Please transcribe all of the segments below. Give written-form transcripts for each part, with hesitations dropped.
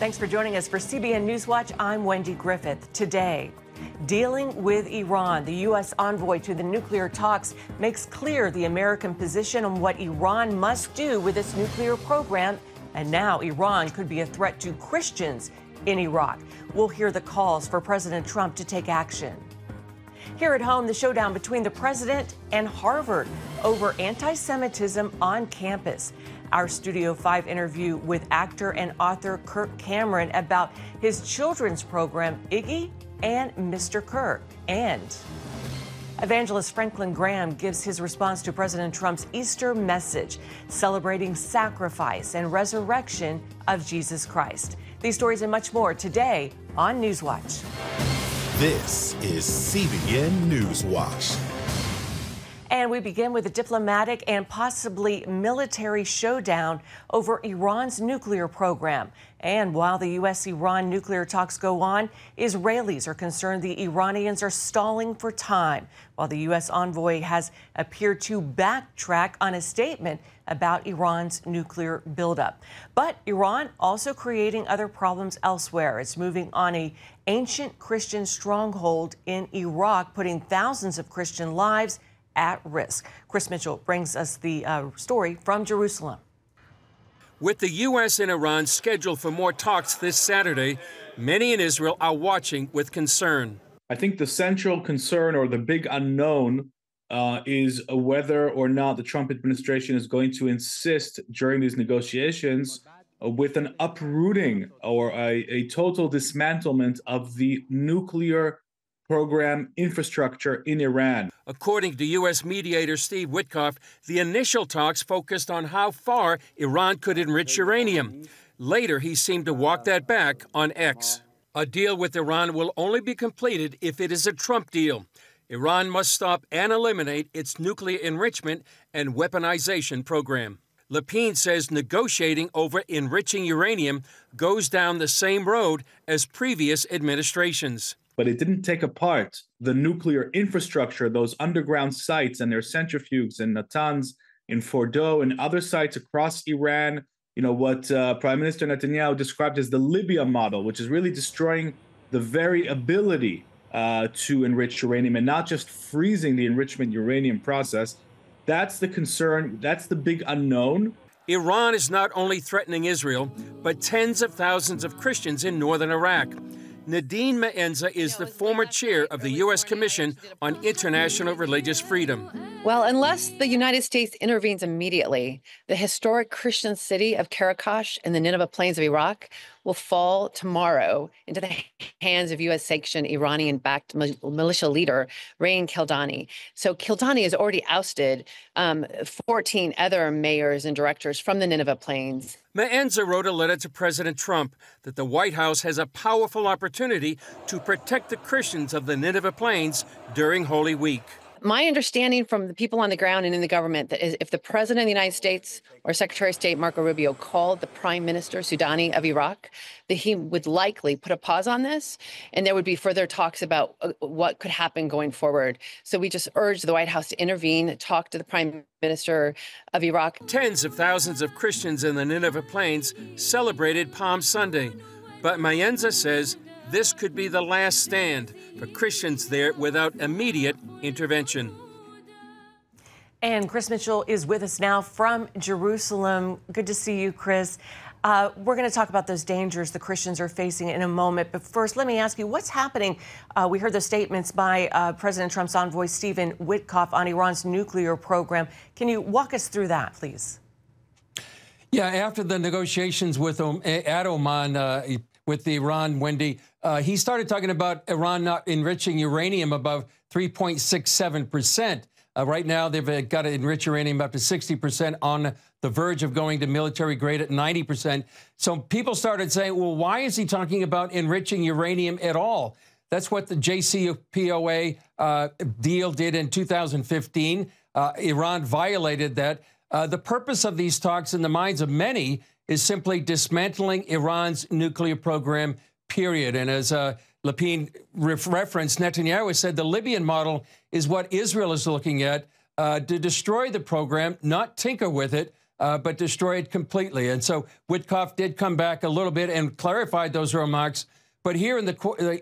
Thanks for joining us for CBN NewsWatch. I'm Wendy Griffith. Today, dealing with Iran, the U.S. envoy to the nuclear talks makes clear the American position on what Iran must do with its nuclear program. And now Iran could be a threat to Christians in Iraq. We'll hear the calls for President Trump to take action. Here at home, the showdown between the president and Harvard over anti-Semitism on campus. Our Studio 5 interview with actor and author Kirk Cameron about his children's program, Iggy and Mr. Kirk. And evangelist Franklin Graham gives his response to President Trump's Easter message, celebrating sacrifice and resurrection of Jesus Christ. These stories and much more today on NewsWatch. This is CBN NewsWatch. And we begin with a diplomatic and possibly military showdown over Iran's nuclear program. And while the U.S.-Iran nuclear talks go on, Israelis are concerned the Iranians are stalling for time, while the U.S. envoy has appeared to backtrack on a statement about Iran's nuclear buildup. But Iran also creating other problems elsewhere. It's moving on an ancient Christian stronghold in Iraq, putting thousands of Christian lives at risk. Chris Mitchell brings us the story from Jerusalem. With the U.S. and Iran scheduled for more talks this Saturday, many in Israel are watching with concern. I think the central concern or the big unknown is whether or not the Trump administration is going to insist during these negotiations with an uprooting or a total dismantlement of the nuclear program infrastructure in Iran. According to U.S. mediator Steve WItkoff, the initial talks focused on how far Iran could enrich uranium. Later, he seemed to walk that back on X. A deal with Iran will only be completed if it is a Trump deal. Iran must stop and eliminate its nuclear enrichment and weaponization program. Lapine says negotiating over enriching uranium goes down the same road as previous administrations. But it didn't take apart the nuclear infrastructure, those underground sites and their centrifuges in Natanz, in Fordow, and other sites across Iran. You know, what Prime Minister Netanyahu described as the Libya model, which is really destroying the very ability to enrich uranium and not just freezing the enrichment uranium process. That's the concern. That's the big unknown. Iran is not only threatening Israel, but tens of thousands of Christians in northern Iraq. Nadine Maenza is the former chair of the U.S. Commission on International Religious Freedom. Well, unless the United States intervenes immediately, the historic Christian city of Karakash in the Nineveh Plains of Iraq will fall tomorrow into the hands of U.S.-sanctioned Iranian-backed militia leader Rain Kildani. So Kildani has already ousted 14 other mayors and directors from the Nineveh Plains. Maenza wrote a letter to President Trump that the White House has a powerful opportunity to protect the Christians of the Nineveh Plains during Holy Week. My understanding from the people on the ground and in the government that is if the President of the United States or Secretary of State Marco Rubio called the Prime Minister Soudani of Iraq, that he would likely put a pause on this and there would be further talks about what could happen going forward. So we just urge the White House to intervene, talk to the Prime Minister of Iraq. Tens of thousands of Christians in the Nineveh Plains celebrated Palm Sunday, but Maenza says this could be the last stand for Christians there without immediate intervention. And Chris Mitchell is with us now from Jerusalem. Good to see you, Chris. We're going to talk about those dangers the Christians are facing in a moment. But first, let me ask you, what's happening? We heard the statements by President Trump's envoy Steve WItkoff on Iran's nuclear program. Can you walk us through that, please? Yeah, after the negotiations with at Oman with Iran, Wendy, he started talking about Iran not enriching uranium above 3.67%. Right now, they've got to enrich uranium up to 60%, on the verge of going to military grade at 90%. So people started saying, well, why is he talking about enriching uranium at all? That's what the JCPOA deal did in 2015. Iran violated that. The purpose of these talks in the minds of many is simply dismantling Iran's nuclear program, period. And as Lapine referenced, Netanyahu said the Libyan model is what Israel is looking at to destroy the program, not tinker with it, but destroy it completely. And so Witkoff did come back a little bit and clarified those remarks. But here in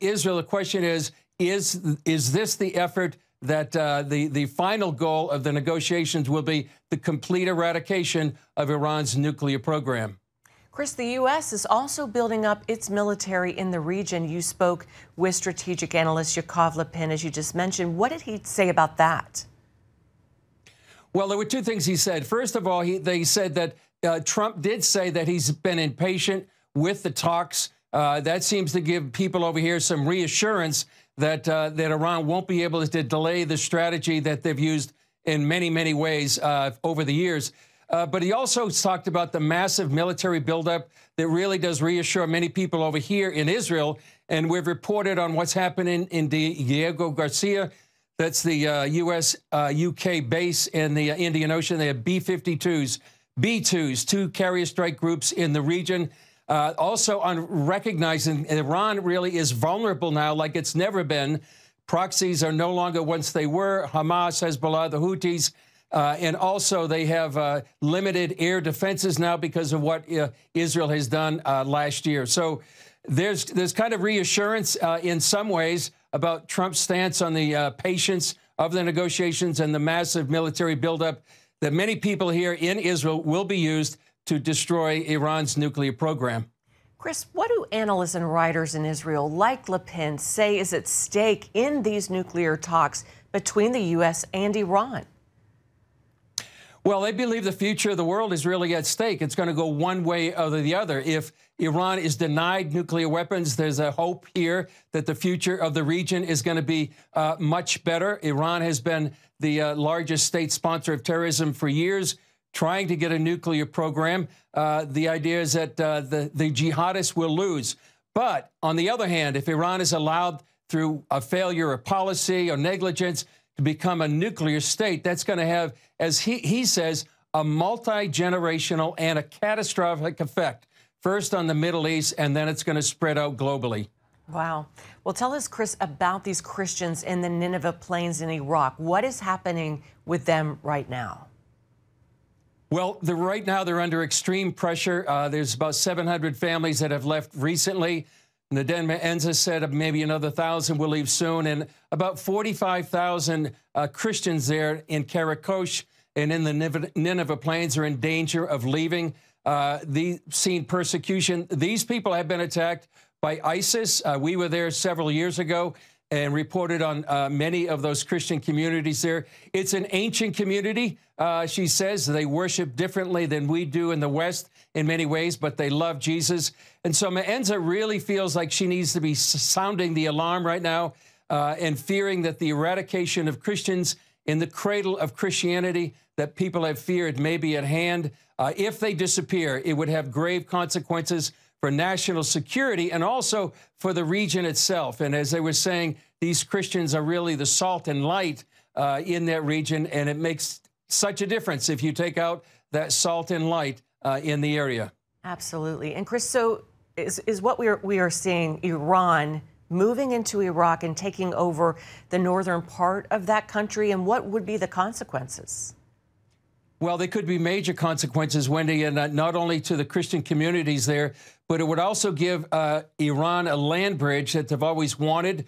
Israel, the question is this the effort that the final goal of the negotiations will be the complete eradication of Iran's nuclear program? Chris, the U.S. is also building up its military in the region. You spoke with strategic analyst Yaakov Lapin, as you just mentioned. What did he say about that? Well, there were two things he said. First of all, they said that Trump did say that he's been impatient with the talks. That seems to give people over here some reassurance that Iran won't be able to delay the strategy that they've used in many, many ways over the years. But he also talked about the massive military buildup that really does reassure many people over here in Israel. And we've reported on what's happening in Diego Garcia. That's the U.S.-UK base in the Indian Ocean. They have B-52s, B-2s, two carrier strike groups in the region. Also on recognizing Iran really is vulnerable now like it's never been. Proxies are no longer once they were. Hamas, Hezbollah, the Houthis. And also they have limited air defenses now because of what Israel has done last year. So there's kind of reassurance in some ways about Trump's stance on the patience of the negotiations and the massive military buildup that many people here in Israel will be used to destroy Iran's nuclear program. Chris, what do analysts and writers in Israel, like Lapin, say is at stake in these nuclear talks between the U.S. and Iran? Well, they believe the future of the world is really at stake. It's going to go one way or the other. If Iran is denied nuclear weapons, there's a hope here that the future of the region is going to be much better. Iran has been the largest state sponsor of terrorism for years, trying to get a nuclear program. The idea is that the jihadists will lose. But on the other hand, if Iran is allowed through a failure of policy or negligence to become a nuclear state, that's going to have, as he says, a multi-generational and a catastrophic effect, first on the Middle East, and then it's going to spread out globally. Wow. Well, tell us, Chris, about these Christians in the Nineveh Plains in Iraq. What is happening with them right now? Well, right now they're under extreme pressure. There's about 700 families that have left recently. Naden Enza said maybe another 1,000 will leave soon, and about 45,000 Christians there in Karakosh and in the Nineveh Plains are in danger of leaving. Seen persecution. These people have been attacked by ISIS. We were there several years ago and reported on many of those Christian communities there. It's an ancient community. She says they worship differently than we do in the West in many ways, but they love Jesus. And so Enza really feels like she needs to be sounding the alarm right now and fearing that the eradication of Christians in the cradle of Christianity that people have feared may be at hand. If they disappear, it would have grave consequences for national security and also for the region itself. And as they were saying, these Christians are really the salt and light in that region, and it makes such a difference if you take out that salt and light in the area. Absolutely. And Chris, so is what we are seeing Iran moving into Iraq and taking over the northern part of that country, and what would be the consequences? Well, there could be major consequences, Wendy, and not only to the Christian communities there, but it would also give Iran a land bridge that they've always wanted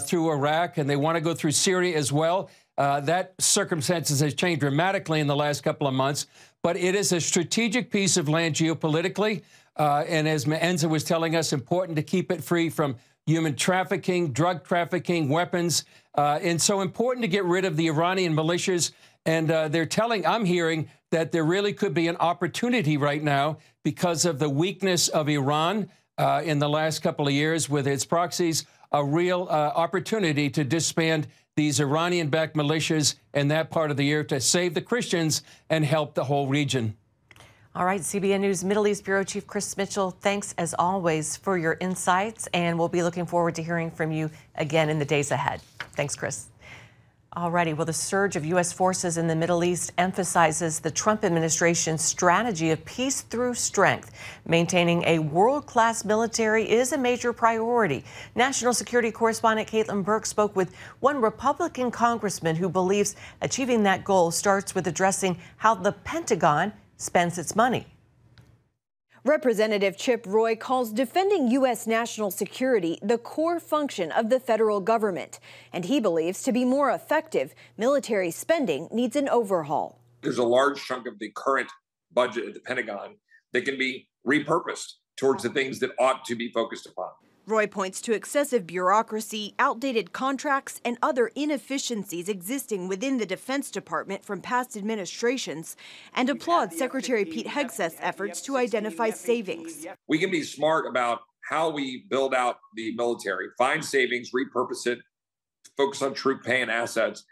through Iraq, and they want to go through Syria as well. That circumstances has changed dramatically in the last couple of months, but it is a strategic piece of land geopolitically, and as Enza was telling us, important to keep it free from human trafficking, drug trafficking, weapons, and so important to get rid of the Iranian militias. And they're telling, I'm hearing, that there really could be an opportunity right now because of the weakness of Iran in the last couple of years with its proxies, a real opportunity to disband these Iranian-backed militias in that part of the year to save the Christians and help the whole region. All right, CBN News Middle East Bureau Chief Chris Mitchell, thanks as always for your insights, and we'll be looking forward to hearing from you again in the days ahead. Thanks, Chris. All righty. Well, the surge of U.S. forces in the Middle East emphasizes the Trump administration's strategy of peace through strength. Maintaining a world-class military is a major priority. National security correspondent Caitlin Burke spoke with one Republican congressman who believes achieving that goal starts with addressing how the Pentagon spends its money. Representative Chip Roy calls defending U.S. national security the core function of the federal government, and he believes to be more effective, military spending needs an overhaul. There's a large chunk of the current budget at the Pentagon that can be repurposed towards the things that ought to be focused upon. Roy points to excessive bureaucracy, outdated contracts, and other inefficiencies existing within the Defense Department from past administrations, and applauds Secretary Pete Hegseth's efforts to identify savings. We can be smart about how we build out the military, find savings, repurpose it, focus on troop pay and assets,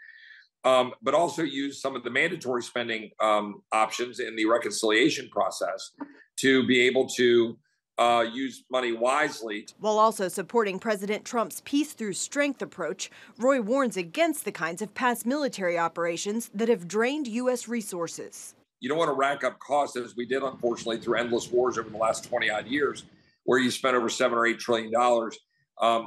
but also use some of the mandatory spending options in the reconciliation process to be able to use money wisely. While also supporting President Trump's peace through strength approach, Roy warns against the kinds of past military operations that have drained U.S. resources. You don't want to rack up costs as we did, unfortunately, through endless wars over the last 20-odd years, where you spent over $7 or $8 trillion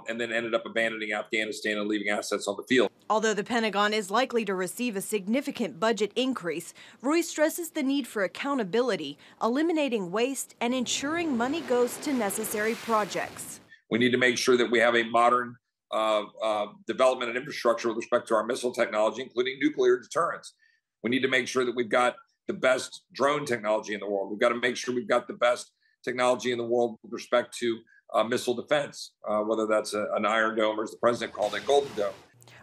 and then ended up abandoning Afghanistan and leaving assets on the field. Although the Pentagon is likely to receive a significant budget increase, Roy stresses the need for accountability, eliminating waste, and ensuring money goes to necessary projects. We need to make sure that we have a modern development and infrastructure with respect to our missile technology, including nuclear deterrence. We need to make sure that we've got the best drone technology in the world. We've got to make sure we've got the best technology in the world with respect to missile defense, whether that's an Iron Dome or, as the president called it, Golden Dome.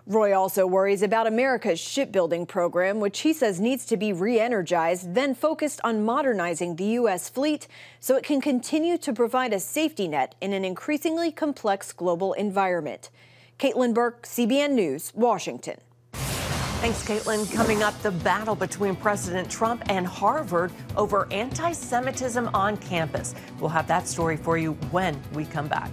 Roy also worries about America's shipbuilding program, which he says needs to be re-energized, then focused on modernizing the U.S. fleet so it can continue to provide a safety net in an increasingly complex global environment. Caitlin Burke, CBN News, Washington. Thanks, Caitlin. Coming up, the battle between President Trump and Harvard over anti-Semitism on campus. We'll have that story for you when we come back.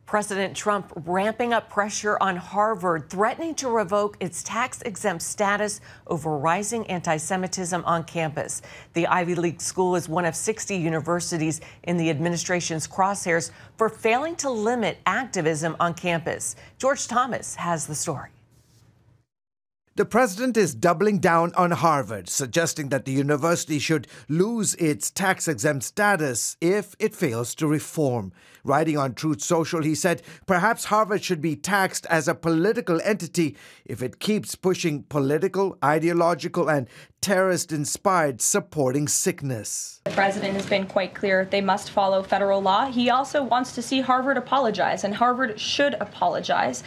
President Trump ramping up pressure on Harvard, threatening to revoke its tax-exempt status over rising anti-Semitism on campus. The Ivy League school is one of 60 universities in the administration's crosshairs for failing to limit activism on campus. George Thomas has the story. The president is doubling down on Harvard, suggesting that the university should lose its tax-exempt status if it fails to reform. Writing on Truth Social, he said perhaps Harvard should be taxed as a political entity if it keeps pushing political, ideological, and terrorist-inspired supporting sickness. The president has been quite clear they must follow federal law. He also wants to see Harvard apologize, and Harvard should apologize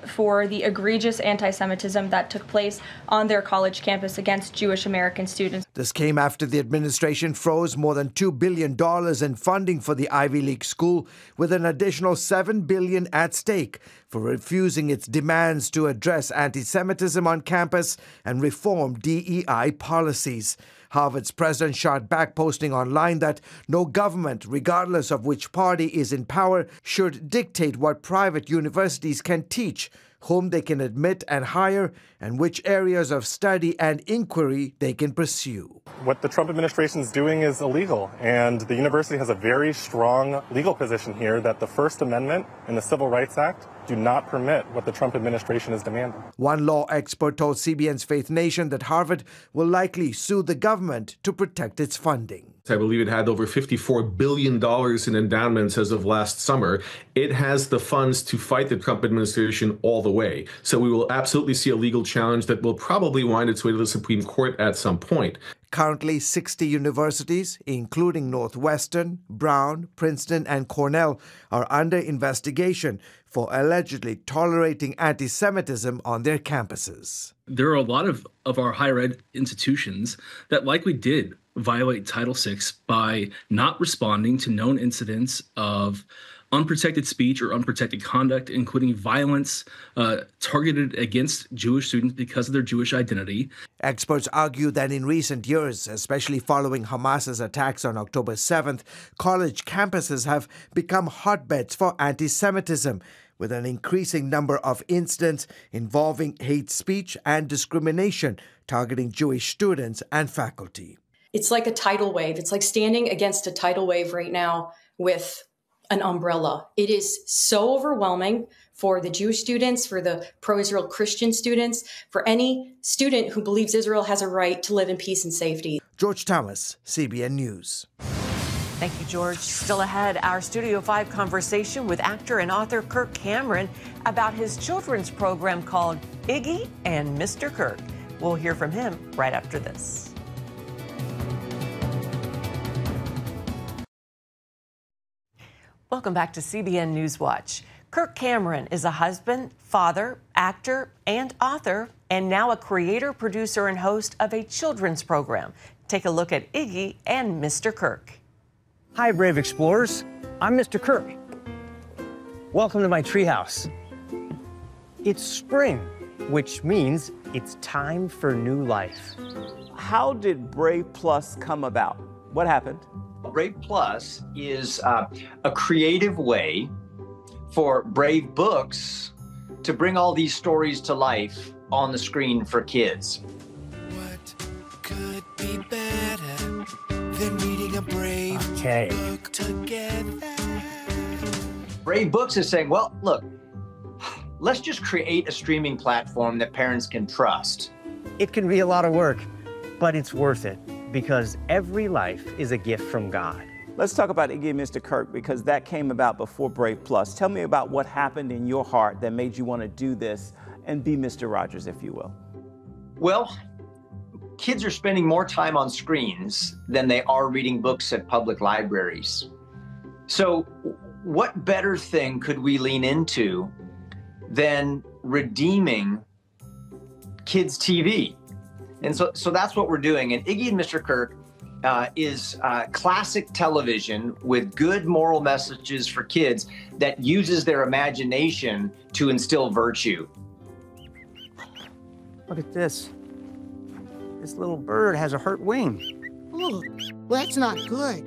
for the egregious anti-Semitism that took place on their college campus against Jewish American students. This came after the administration froze more than $2 billion in funding for the Ivy League school, with an additional $7 billion at stake for refusing its demands to address anti-Semitism on campus and reform DEI policies. Harvard's president shot back, posting online that no government, regardless of which party is in power, should dictate what private universities can teach, whom they can admit and hire, and which areas of study and inquiry they can pursue. What the Trump administration is doing is illegal, and the university has a very strong legal position here that the First Amendment and the Civil Rights Act do not permit what the Trump administration is demanding. One law expert told CBN's Faith Nation that Harvard will likely sue the government to protect its funding. I believe it had over $54 billion in endowments as of last summer. It has the funds to fight the Trump administration all the way. So we will absolutely see a legal challenge that will probably wind its way to the Supreme Court at some point. Currently, 60 universities, including Northwestern, Brown, Princeton, and Cornell, are under investigation for allegedly tolerating anti-Semitism on their campuses. There are a lot of our higher ed institutions that likely did violate Title VI by not responding to known incidents of unprotected speech or unprotected conduct, including violence targeted against Jewish students because of their Jewish identity. Experts argue that in recent years, especially following Hamas's attacks on October 7th, college campuses have become hotbeds for anti-Semitism, with an increasing number of incidents involving hate speech and discrimination targeting Jewish students and faculty. It's like a tidal wave. It's like standing against a tidal wave right now with an umbrella. It is so overwhelming for the Jewish students, for the pro-Israel Christian students, for any student who believes Israel has a right to live in peace and safety. George Thomas, CBN News. Thank you, George. Still ahead, our Studio 5 conversation with actor and author Kirk Cameron about his children's program called Iggy and Mr. Kirk. We'll hear from him right after this. Welcome back to CBN NewsWatch. Kirk Cameron is a husband, father, actor, and author, and now a creator, producer, and host of a children's program. Take a look at Iggy and Mr. Kirk. Hi, brave explorers. I'm Mr. Kirk. Welcome to my treehouse. It's spring, which means it's time for new life. How did Brave Plus come about? What happened? Brave Plus is a creative way for Brave Books to bring all these stories to life on the screen for kids. What could be better than reading a Brave book together? Brave Books is saying, well, look, let's just create a streaming platform that parents can trust. It can be a lot of work, but it's worth it because every life is a gift from God. Let's talk about Iggy and Mr. Kirk because that came about before Brave Plus. Tell me about what happened in your heart that made you want to do this and be Mr. Rogers, if you will. Well, kids are spending more time on screens than they are reading books at public libraries. So what better thing could we lean into than redeeming kids' TV? And so that's what we're doing. And Iggy and Mr. Kirk is classic television with good moral messages for kids that uses their imagination to instill virtue. Look at this. This little bird has a hurt wing. Oh, well, that's not good.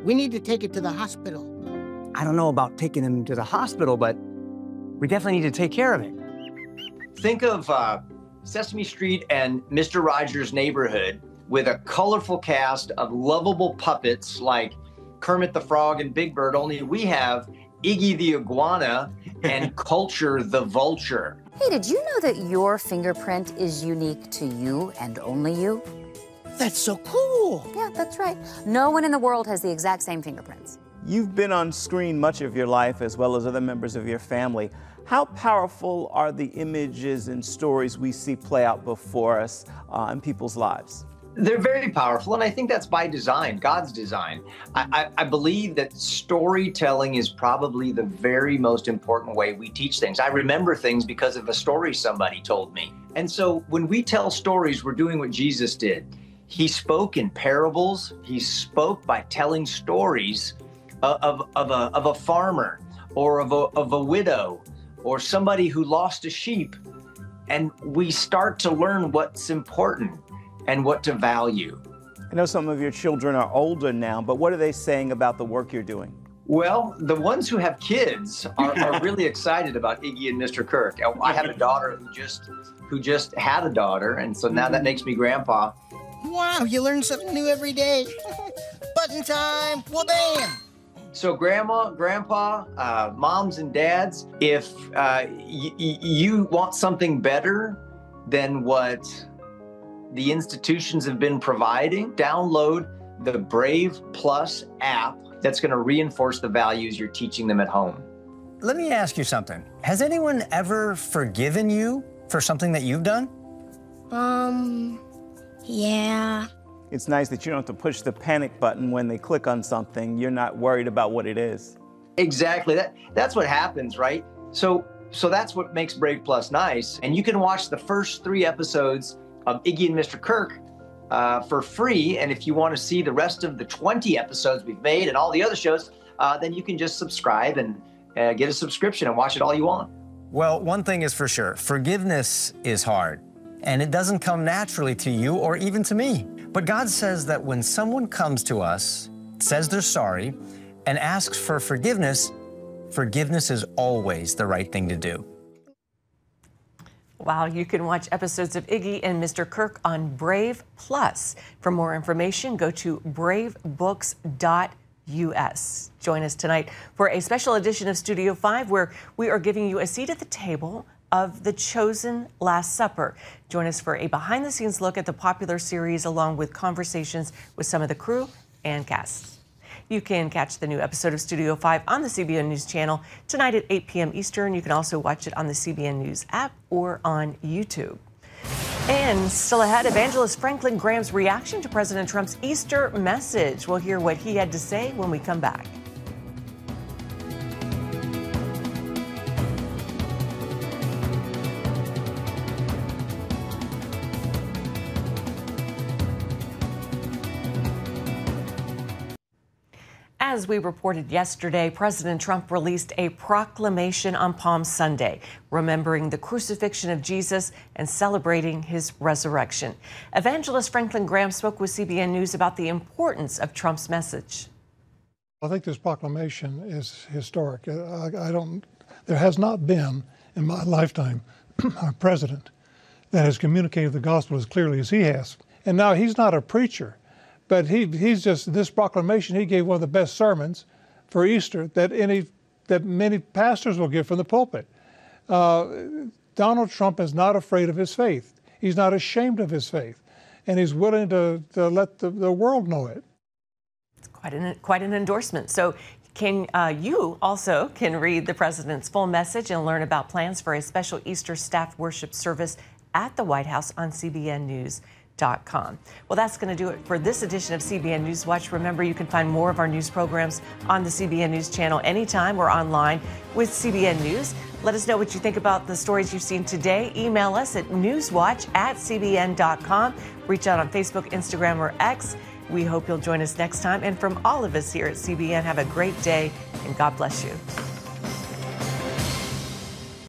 We need to take it to the hospital. I don't know about taking him to the hospital, but we definitely need to take care of it. Think of Sesame Street and Mr. Rogers' Neighborhood with a colorful cast of lovable puppets like Kermit the Frog and Big Bird, only we have Iggy the Iguana and Culture the Vulture. Hey, did you know that your fingerprint is unique to you and only you? That's so cool. Yeah, that's right. No one in the world has the exact same fingerprints. You've been on screen much of your life as well as other members of your family. How powerful are the images and stories we see play out before us in people's lives? They're very powerful, and I think that's by design, God's design. I believe that storytelling is probably the very most important way we teach things. I remember things because of a story somebody told me. And so when we tell stories, we're doing what Jesus did. He spoke in parables. He spoke by telling stories of a farmer or of a widow or somebody who lost a sheep. And we start to learn what's important and what to value. I know some of your children are older now, but what are they saying about the work you're doing? Well, the ones who have kids are really excited about Iggy and Mr. Kirk. I have a daughter who just had a daughter, and so now that makes me grandpa. Wow, you learn something new every day. Button time, wha-bam! So grandma, grandpa, moms and dads, if you want something better than what the institutions have been providing, download the Brave Plus app that's going to reinforce the values you're teaching them at home. Let me ask you something. Has anyone ever forgiven you for something that you've done? Yeah. It's nice that you don't have to push the panic button when they click on something. You're not worried about what it is. Exactly. That's what happens, right? So that's what makes Brave Plus nice. And you can watch the first 3 episodes of Iggy and Mr. Kirk for free. And if you want to see the rest of the 20 episodes we've made and all the other shows, then you can just subscribe and get a subscription and watch it all you want. Well, one thing is for sure, forgiveness is hard. And it doesn't come naturally to you or even to me. But God says that when someone comes to us, says they're sorry, and asks for forgiveness, forgiveness is always the right thing to do. Wow, you can watch episodes of Iggy and Mr. Kirk on Brave Plus. For more information, go to bravebooks.tv. U.S. Join us tonight for a special edition of Studio 5, where we are giving you a seat at the table of The Chosen Last Supper. Join us for a behind-the-scenes look at the popular series, along with conversations with some of the crew and cast. You can catch the new episode of Studio 5 on the CBN News channel tonight at 8 p.m. Eastern. You can also watch it on the CBN News app or on YouTube. And still ahead, evangelist Franklin Graham's reaction to President Trump's Easter message. We'll hear what he had to say when we come back. As we reported yesterday, President Trump released a proclamation on Palm Sunday, remembering the crucifixion of Jesus and celebrating his resurrection. Evangelist Franklin Graham spoke with CBN News about the importance of Trump's message. I think this proclamation is historic. There has not been in my lifetime a president that has communicated the gospel as clearly as he has. And now he's not a preacher. But he's just, this proclamation, he gave one of the best sermons for Easter that many pastors will give from the pulpit. Donald Trump is not afraid of his faith. He's not ashamed of his faith. And he's willing to let the world know it. It's quite an endorsement. So you also can read the president's full message and learn about plans for a special Easter staff worship service at the White House on CBNNews.com. Well, that's going to do it for this edition of CBN News Watch. Remember, you can find more of our news programs on the CBN News channel anytime or online with CBN News. Let us know what you think about the stories you've seen today. Email us at newswatch@cbn.com. Reach out on Facebook, Instagram, or X. We hope you'll join us next time. And from all of us here at CBN, have a great day and God bless you.